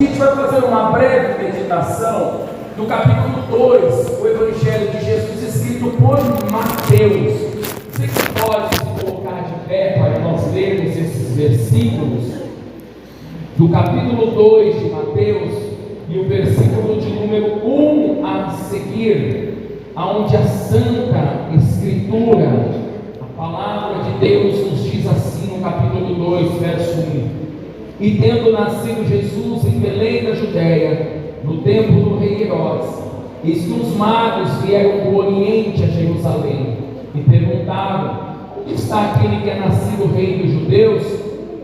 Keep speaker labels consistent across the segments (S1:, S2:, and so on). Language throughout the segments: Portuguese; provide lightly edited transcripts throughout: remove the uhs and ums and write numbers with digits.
S1: A gente vai fazer uma breve meditação do capítulo 2, o Evangelho de Jesus, escrito por Mateus. Você que pode se colocar de pé para nós lermos esses versículos do capítulo 2 de Mateus e o versículo de número 1 a seguir, aonde a Santa Escritura, a palavra de Deus, nos diz assim no capítulo 2, verso 1: E tendo nascido Jesus em Belém da Judéia, no tempo do rei Herodes, eis que os magos vieram do Oriente a Jerusalém e perguntaram: onde está aquele que é nascido rei dos judeus?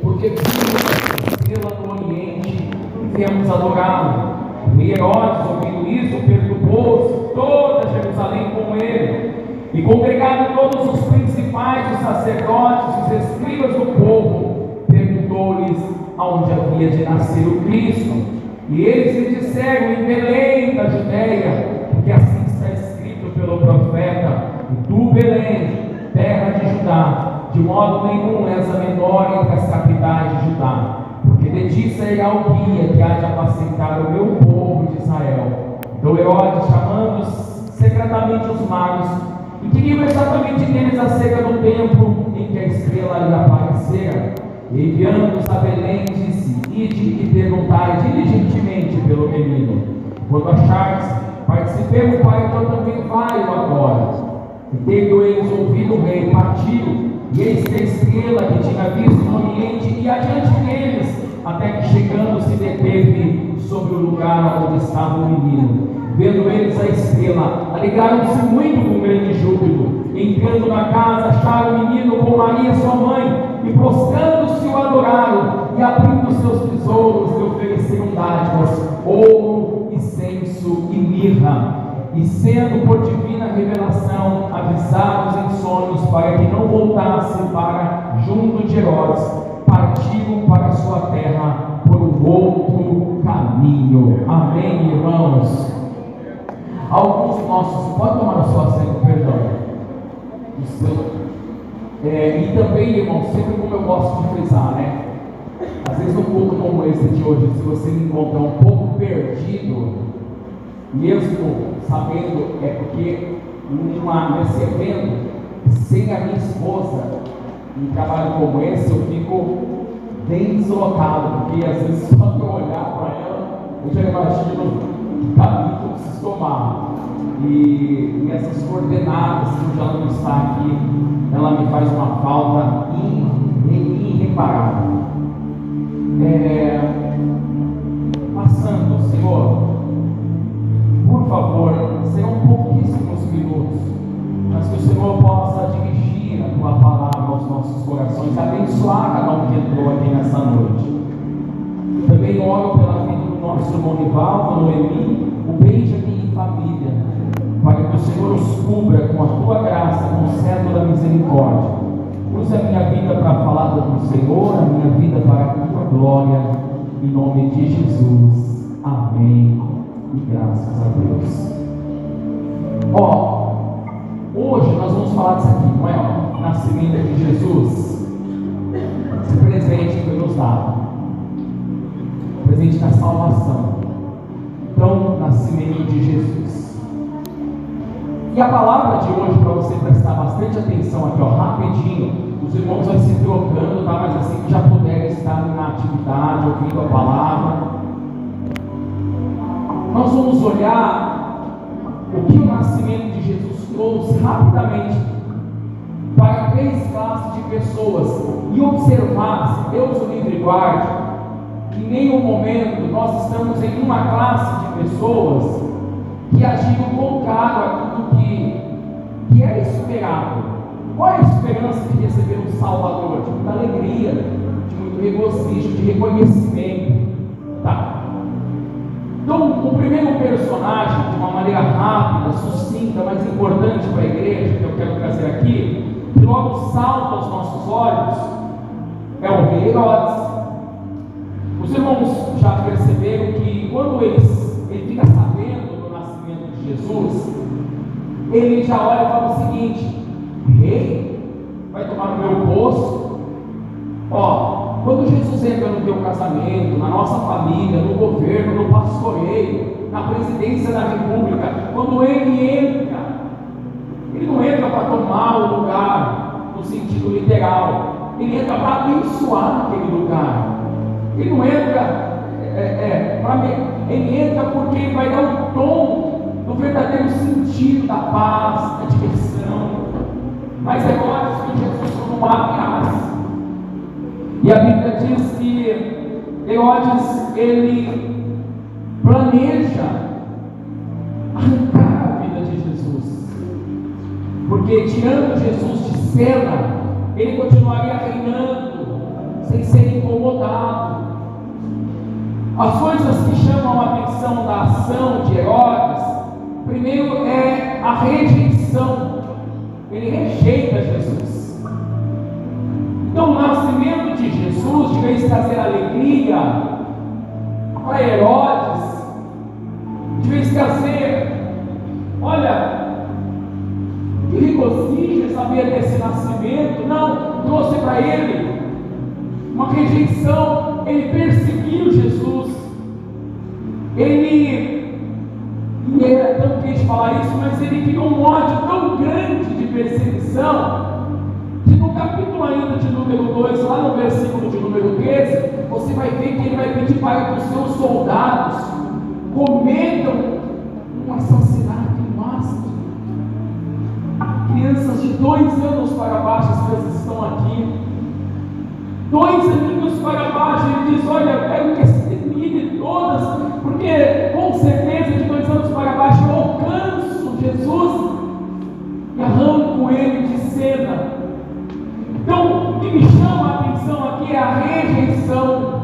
S1: Porque vimos a estrela no Oriente e viemos adorá-lo. E Herodes, ouvindo isso, perturbou-se toda Jerusalém com ele. E congregaram todos os principais, os sacerdotes, os escribas do povo, perguntou-lhes aonde havia de nascer o Cristo. E eles lhe disseram: em Belém da Judéia, porque assim está escrito pelo profeta: e tu, Belém, terra de Judá, de modo nenhum és a menor entre as capitais de Judá, porque de ti sairá o guia que há de apacentar o meu povo de Israel. Então Herodes, chamando secretamente os magos, inquiriu exatamente deles acerca do tempo em que a estrela lhe aparecera. E enviando-os a Belém, disse: ide e perguntai diligentemente pelo menino. Quando achardes, participemos, pai, então também vai agora. E tendo eles ouvido o rei, partiu, e eis que a estrela que tinha visto no Oriente ia adiante deles, até que chegando se deteve sobre o lugar onde estava o menino. Vendo eles a estrela, alegraram-se muito com grande júbilo. Entrando na casa, acharam o menino com Maria sua mãe, e prostrando-se o adoraram, e abrindo seus tesouros lhe ofereceram dádivas, ouro, incenso e mirra. E sendo por divina revelação avisados em sonhos para que não voltassem para junto de Herodes, partiram para sua terra por um outro caminho. Amém, irmãos? Alguns nossos, pode tomar o seu assento, perdão. E também, irmãos, sempre como eu gosto de frisar, né? Às vezes, num culto como esse de hoje, se você me encontrar um pouco perdido, mesmo sabendo, é porque nesse evento, sem a minha esposa, em um trabalho como esse, eu fico bem deslocado, porque às vezes só de eu olhar para ela, eu já imagino que caminho que eu preciso tomar. E essas coordenadas, que já não está aqui, ela me faz uma falta irreparável. Passando, Senhor, por favor, serão pouquíssimos minutos, mas que o Senhor possa dirigir a tua palavra aos nossos corações, abençoar cada um que entrou aqui nessa noite. Também oro pela vida do nosso irmão Nivaldo, Noemi, o Benjamin e família, para que o Senhor os cubra com a tua graça, com o cetro da misericórdia. Usa a minha vida para falar do Senhor, a minha vida para a tua glória, em nome de Jesus. Amém. E graças a Deus. Hoje nós vamos falar disso aqui, não é? Nascimento de Jesus. Esse presente que foi nos dado, o presente da salvação. Então, nascimento de Jesus. E a palavra de hoje, para você prestar bastante atenção aqui, rapidinho, os irmãos vão se trocando, tá? Mas assim que já puderem estar na atividade, ouvindo a palavra, nós vamos olhar o que o nascimento de Jesus trouxe rapidamente para 3 classes de pessoas e observar, se Deus o livre e guarde, em nenhum momento nós estamos em uma classe de pessoas que agiram contrário a tudo que era esperado. Qual é a esperança de receber um Salvador? De muita alegria, de muito regozijo, de reconhecimento, tá? Então, o primeiro personagem, de uma maneira rápida, sucinta, mas importante para a igreja, que eu quero trazer aqui, que logo salta aos nossos olhos, é o rei Herodes. Os irmãos já perceberam que quando ele fica sabendo do nascimento de Jesus, ele já olha e fala o seguinte: rei, vai tomar no meu posto? Quando Jesus entra no teu casamento, na nossa família, no governo, no pastoreio, na presidência da República, quando ele entra, ele não entra para tomar o lugar no sentido literal, ele entra para abençoar aquele lugar. Ele não entra ele entra porque ele vai dar um tom do verdadeiro sentido da paz, da diversão. Mas Herodes que Jesus não abre. E a Bíblia diz que Herodes, ele planeja arrancar a vida de Jesus, porque tirando Jesus de cena, ele continuaria reinando sem ser incomodado. As coisas que chamam a atenção da ação de Herodes, primeiro é a rejeição. Ele rejeita Jesus. Então o nascimento de Jesus, de vez de trazer alegria para Herodes, de vez de trazer, olha, que regozijo saber desse nascimento, não, trouxe para ele uma rejeição. Ele perseguiu Jesus. Ele é tão triste falar isso, mas ele criou um ódio tão grande de perseguição, que no capítulo ainda de número 2, lá no versículo de número 13, você vai ver que ele vai pedir para que os seus soldados cometam um assassinato em massa. Crianças de 2 anos para baixo, as crianças estão aqui, 2 aninhos para baixo, ele diz: olha, eu quero que extermine todas, porque com certeza de 2 anos para baixo eu alcanço Jesus e arranco ele de cena. Então, o que me chama a atenção aqui é a rejeição.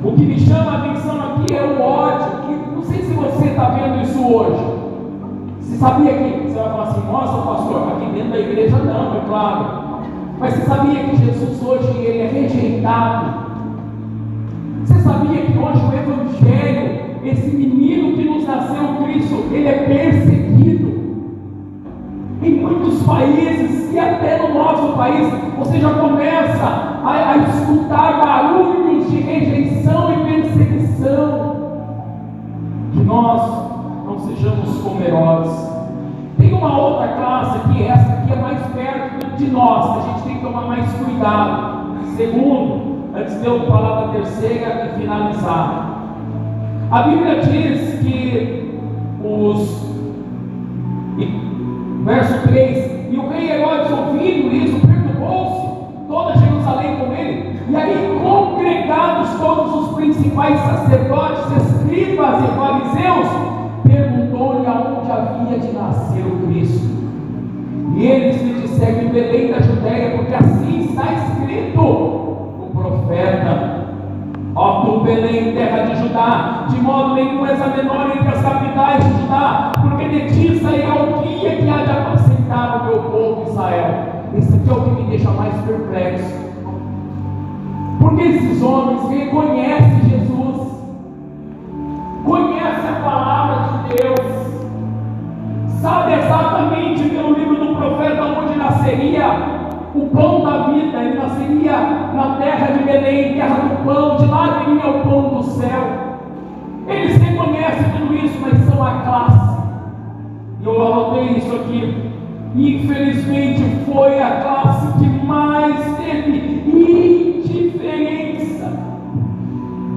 S1: O que me chama a atenção aqui é o ódio. Que, não sei se você está vendo isso hoje. Você sabia que, você vai falar assim: nossa, pastor, aqui dentro da igreja não, é claro. Mas você sabia que Jesus hoje ele é rejeitado? Você sabia que hoje o Evangelho, esse menino que nos nasceu, Cristo, ele é perseguido? Em muitos países, e até no nosso país, você já começa a escutar barulhos de rejeição e perseguição. Que nós não sejamos como Herodes. Tem uma outra classe que essa aqui é mais perto de nós, a gente tem que tomar mais cuidado. Segundo, antes de eu falar da terceira e finalizar, a Bíblia diz que verso 3, e o rei Herodes, ouvindo isso, perturbou-se, toda Jerusalém com ele, e aí congregados todos os principais sacerdotes, escribas e fariseus, perguntou-lhe aonde havia de nascer o Cristo. E eles lhe disseram: em Belém da Judéia, porque assim está escrito o profeta: ó tu, Belém, terra de Judá, de modo nenhum és a menor entre as capitais de Judá, porque de ti sairá o guia que há de apacentar o meu povo Israel. Esse aqui é o que me deixa mais perplexo, porque esses homens reconhecem Jesus, conhecem a palavra de Deus, sabe exatamente pelo livro do profeta onde nasceria o pão da vida. Ele nasceria na terra de Belém, terra do pão, de lá viria o pão do céu. Eles reconhecem tudo isso, mas são a classe, e eu anotei isso aqui, infelizmente foi a classe que mais teve indiferença,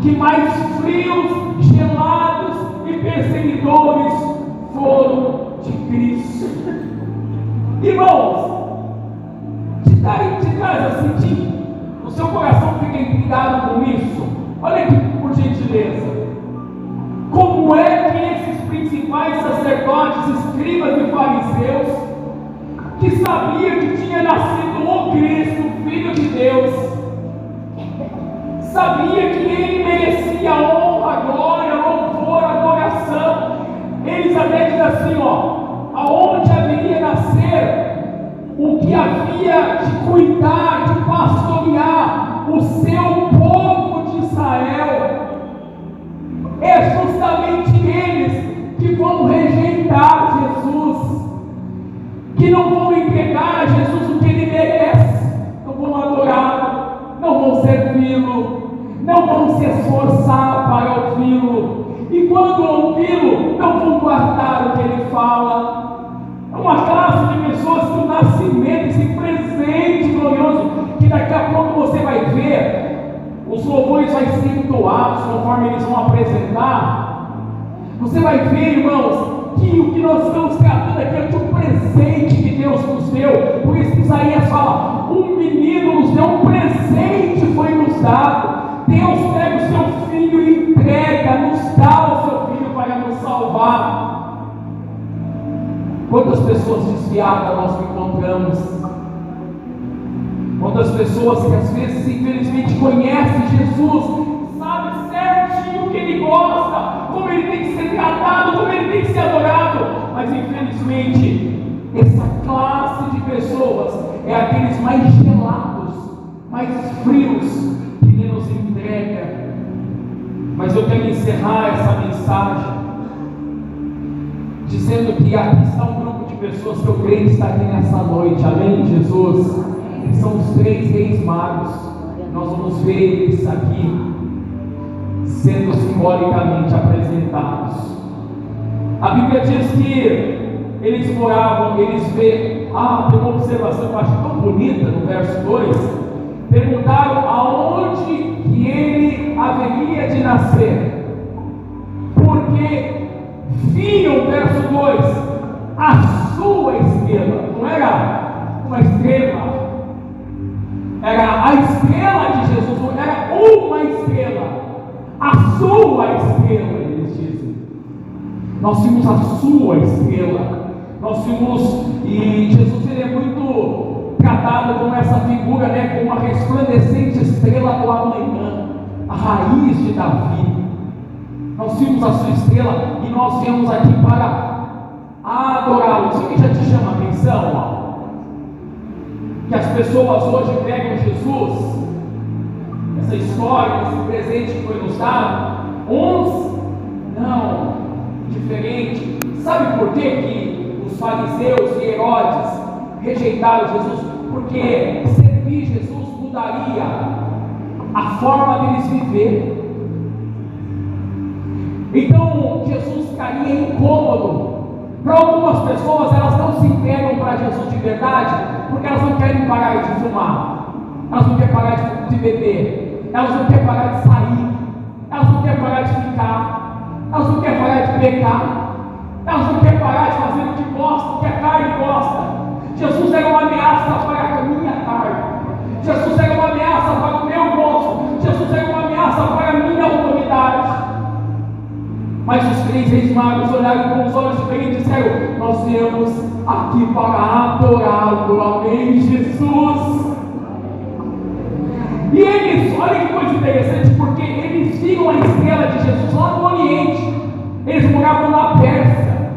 S1: que mais frios, gelados e perseguidores foram de Cristo. Irmãos, te traz a sentir, o seu coração fica intrigado com isso. Olha aqui, por gentileza, como é que esses principais sacerdotes, escribas e fariseus, que sabiam que tinha nascido o Cristo, o Filho de Deus, sabia que ele merecia honra, glória, louvor, adoração, eles até dizem assim: aonde haveria nascer o que havia de cuidar, de pastorear o seu povo de Israel. É justamente eles que vão rejeitar Jesus, que não vão entregar a Jesus o que ele merece, não vão adorá-lo, não vão servi-lo, conforme eles vão apresentar, você vai ver, irmãos, que o que nós estamos tratando aqui é de um presente que Deus nos deu. Por isso que Isaías fala: um menino nos deu, um presente foi nos dado. Deus pega o seu filho e entrega, nos dá o seu filho para nos salvar. Quantas pessoas desviadas nós encontramos? Quantas pessoas que às vezes infelizmente conhecem Jesus, sabe certinho o que ele gosta, como ele tem que ser tratado, como ele tem que ser adorado, mas infelizmente essa classe de pessoas é aqueles mais gelados, mais frios, que ele nos entrega. Mas eu quero encerrar essa mensagem dizendo que aqui está um grupo de pessoas que eu creio que está aqui nessa noite, amém, Jesus? Eles são os 3 reis magos. Nós vamos ver eles aqui sendo simbolicamente apresentados. A Bíblia diz que eles moravam, eles vê, tem uma observação que eu acho tão bonita no verso 2. Perguntaram aonde que ele haveria de nascer, porque viam, verso 2, a sua estrela. Não era uma estrela, era a estrela de Jesus, não era uma estrela, a sua estrela, eles dizem. Nós vimos a sua estrela, nós vimos, e Jesus ele é muito tratado como essa figura, né, como uma resplandecente estrela do amanhã, a raiz de Davi. Nós vimos a sua estrela e nós viemos aqui para adorá-lo. Isso aqui já te chama a atenção, ó? Que as pessoas hoje pegam Jesus, essa história, esse presente que foi nos dado, uns não, diferente. Sabe por que os fariseus e Herodes rejeitaram Jesus? Porque servir Jesus mudaria a forma deles viver. Então Jesus ficaria incômodo. Para algumas pessoas, elas não se entregam para Jesus de verdade, porque elas não querem parar de fumar, elas não querem parar de beber, elas não querem parar de sair, elas não querem parar de ficar, elas não querem parar de pecar, elas não querem parar de fazer o que gostam, o que a carne gosta. Jesus era uma ameaça para a minha carne, Jesus era uma ameaça para o meu gosto, Jesus era uma ameaça para a minha autoridade. Mas os 3 reis magos olharam com os olhos diferentes e disseram: nós viemos aqui para adorá-lo, amém, Jesus. E eles, olha que coisa interessante, porque eles viram a estrela de Jesus lá no Oriente, eles moravam na Pérsia,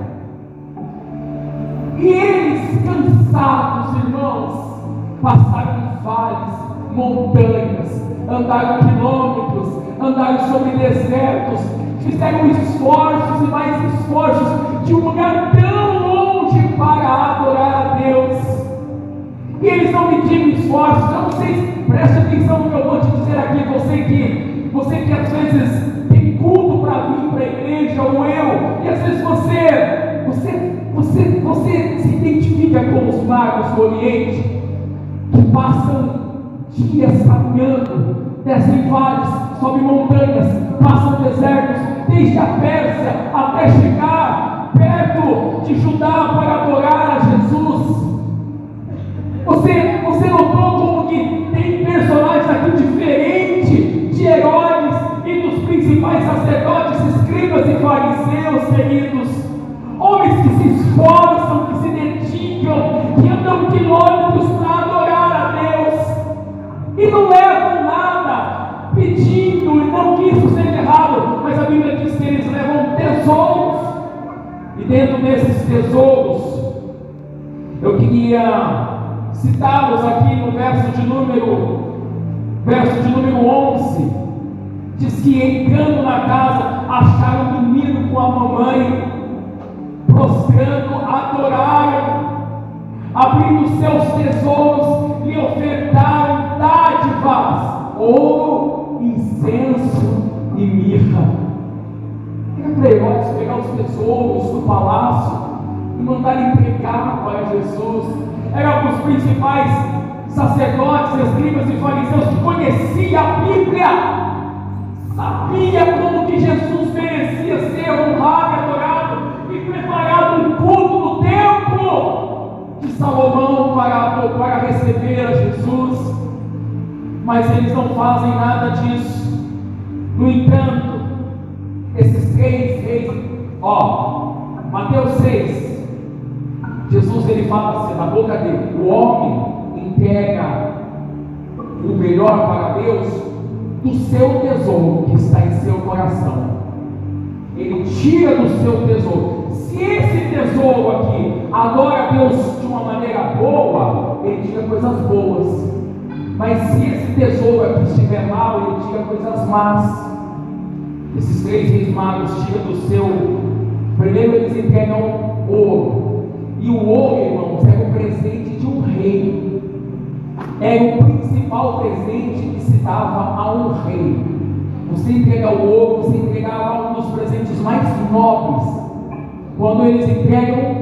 S1: e eles, cansados, irmãos, passaram em vales, montanhas, andaram quilômetros, andaram sobre desertos, fizeram esforços e mais esforços de um lugar tão longe para adorar a Deus. E eles não mediram esforços. Eu não sei, preste atenção no que eu vou te dizer aqui. Você que às vezes tem culto para vir para a igreja, ou eu, e às vezes você se identifica com os magos do Oriente, que passam dias caminhando, descem vales, sobem montanhas, passam desertos, desde a Pérsia até chegar perto de Judá para adorar a Jesus. Você notou como que tem personagens aqui diferentes de Herodes e dos principais sacerdotes, escribas e fariseus, queridos? Homens que se esforçam, que se dedicam, que andam quilômetros para adorar a Deus e não levam nada pedindo, e não que isso seja errado, mas a Bíblia diz que eles levam tesouros, e dentro desses tesouros eu queria citá-los aqui no verso de número 11. Diz que entrando na casa acharam o menino com a mamãe, prostrando, adoraram, abrindo seus tesouros, lhe ofertaram dádivas, ouro, incenso e mirra. Era para Herodes pegar os tesouros do palácio e mandar entregar para Jesus. Eram os principais sacerdotes, escribas e fariseus que conheciam a Bíblia, sabia como que Jesus merecia ser honrado e adorado, e preparado um culto no templo de Salomão para receber a Jesus, mas eles não fazem nada disso. No entanto, esses 3 reis, Mateus 6, Jesus ele fala assim, na boca dele: o homem entrega o melhor para Deus do seu tesouro que está em seu coração. Ele tira do seu tesouro. Se esse tesouro aqui adora a Deus de uma maneira boa, ele tira coisas boas. Mas se esse tesouro aqui estiver mal, ele tira coisas más. Esses 3 reis magos tiram do seu. Primeiro eles entregam ouro. E o ouro, irmãos, era o presente de um rei. Era o principal presente que se dava a um rei. Você entrega o ouro, você entregava um dos presentes mais nobres. Quando eles entregam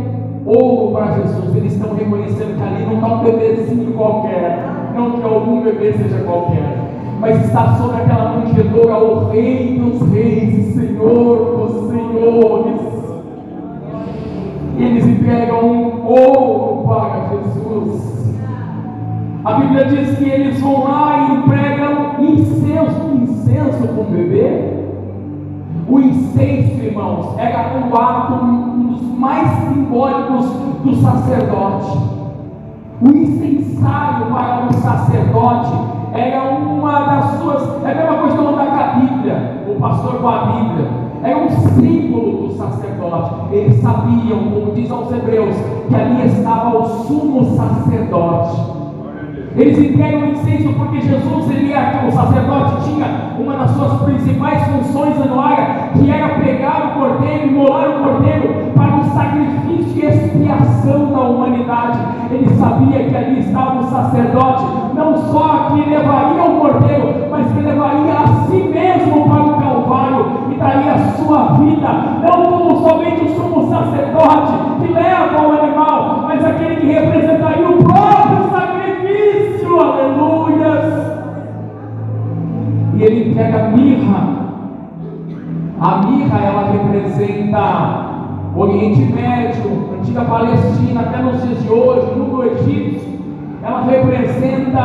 S1: ouro para Jesus, eles estão reconhecendo que ali não está um bebezinho qualquer, não que algum bebê seja qualquer, mas está sobre aquela manjedoura o Rei dos Reis, Senhor dos Senhores. Eles entregam um ouro para Jesus. A Bíblia diz que eles vão lá e entregam incenso para o bebê. O incenso, irmãos, era um ato, um dos mais simbólicos do sacerdote. O incensário para um sacerdote era uma das suas, é a mesma coisa que andar com a Bíblia, o pastor com a Bíblia, era um símbolo do sacerdote. Eles sabiam, como diz aos Hebreus, que ali estava o sumo sacerdote. Eles entregam incenso porque Jesus, o sacerdote, tinha uma das suas principais funções anuais, que era pegar o cordeiro, imolar o cordeiro para um sacrifício e expiação da humanidade. Ele sabia que ali estava o sacerdote, não só que levaria o cordeiro, mas que levaria a si mesmo para o Calvário e daria a sua vida, não como somente o sumo sacerdote que leva o animal, mas aquele que representaria o próprio sacrifício. Aleluias! E ele entrega a mirra. A mirra, ela representa o Oriente Médio, a antiga Palestina, até nos dias de hoje, no egípcio. Ela representa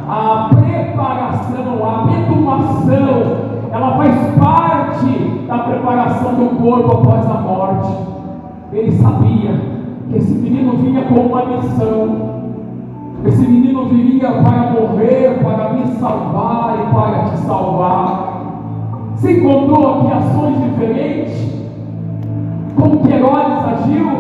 S1: a preparação, a betumação. Ela faz parte da preparação do corpo após a morte. Ele sabia que esse menino vinha com uma missão. Esse menino viria para morrer, para me salvar e para te salvar. Você encontrou aqui ações diferentes? Como que Herodes agiu?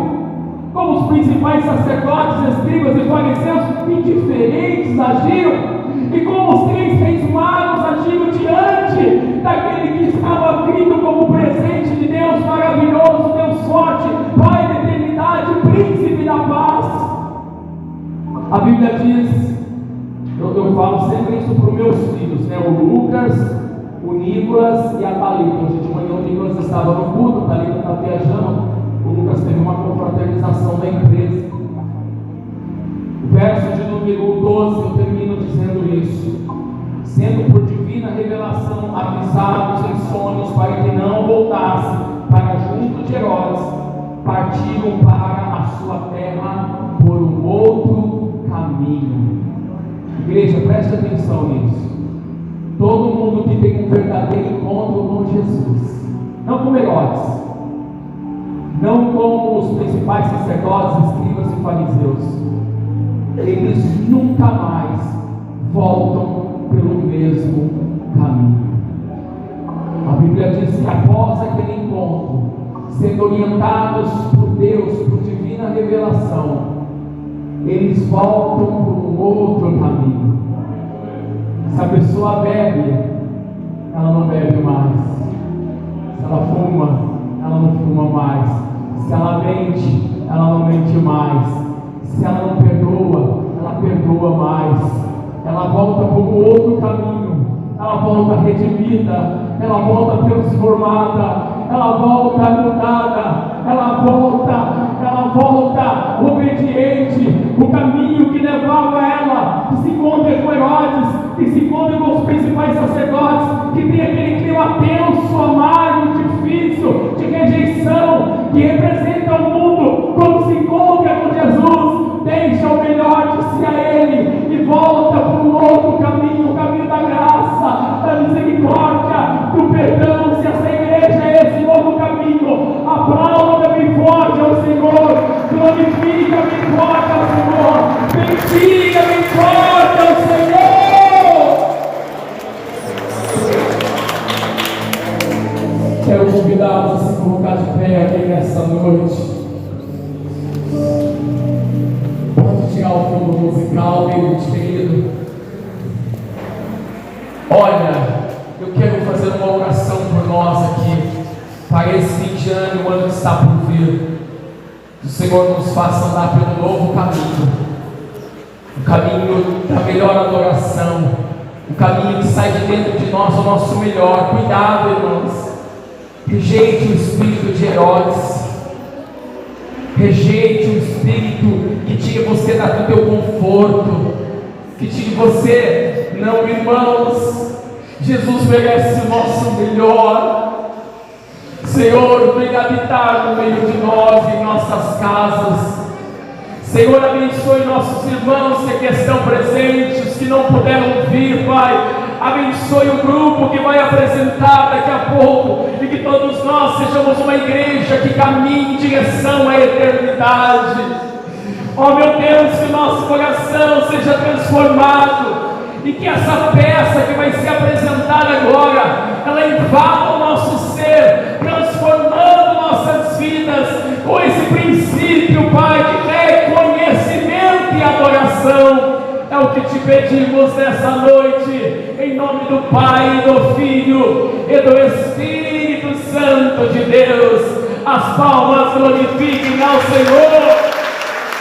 S1: Como os principais sacerdotes, escribas e fariseus indiferentes agiram? E como os 3 reis magos agiram diante daquele que estava vindo como presente de Deus maravilhoso, Deus forte, Pai da eternidade, Príncipe da paz? A Bíblia diz, eu falo sempre isso para os meus filhos, né? O Lucas, o Nicolas e a Thalita. Hoje de manhã o Nicolas estava no culto, a Thalita está viajando, o Lucas teve uma confraternização da empresa. O verso de número 12, eu termino dizendo isso: sendo por divina revelação avisados em sonhos para que não voltassem para junto de Herodes, partiram para a sua terra por um outro caminho. Igreja, preste atenção nisso. Todo mundo que tem um verdadeiro encontro com Jesus, não como Herodes, não como os principais sacerdotes, escribas e fariseus, eles nunca mais voltam pelo mesmo caminho. A Bíblia diz que após aquele encontro, sendo orientados por Deus, por divina revelação, eles voltam por um outro caminho. Se a pessoa bebe, ela não bebe mais. Se ela fuma, ela não fuma mais. Se ela mente, ela não mente mais. Se ela não perdoa, ela perdoa mais. Ela volta por um outro caminho. Ela volta redimida, ela volta transformada, ela volta mudada, ela volta obediente. O caminho que levava ela, que se encontra com Herodes, que se encontre com os principais sacerdotes, que tem aquele clima tenso, amargo, difícil, de rejeição, que representa o mundo, quando se encontra com Jesus, deixa o melhor de si a Ele e volta para um outro caminho, o caminho da graça, da misericórdia, do perdão. Se essa igreja é esse novo caminho, aplauda bem forte ao Senhor, glorifica bem forte ao Senhor, bendiga bem forte ao Senhor. Quero convidá-los a se colocar de pé aqui nessa noite. Pode tirar o fundo musical dele, querido. Olha, eu quero fazer uma oração por nós aqui, para esse fim de ano, o ano que está por vir. Que o Senhor nos faça andar pelo novo caminho, o caminho da melhor adoração, o caminho que sai de dentro de nós o nosso melhor. Cuidado, irmãos. Rejeite o espírito de Herodes, rejeite o espírito que tire você do teu conforto, que tire você. Não, irmãos, Jesus merece o nosso melhor. Senhor, venha habitar no meio de nós, em nossas casas. Senhor, abençoe nossos irmãos que estão presentes, os que não puderam vir, Pai. Abençoe o grupo que vai apresentar daqui a pouco, e que todos nós sejamos uma igreja que caminhe em direção à eternidade. Oh meu Deus, que o nosso coração seja transformado, e que essa peça que vai ser apresentada agora, ela invada o nosso ser, transformando nossas vidas com esse princípio, Pai, de reconhecimento e adoração. É o que te pedimos nessa noite, em nome do Pai, do Filho e do Espírito Santo de Deus. As palmas glorifiquem ao Senhor.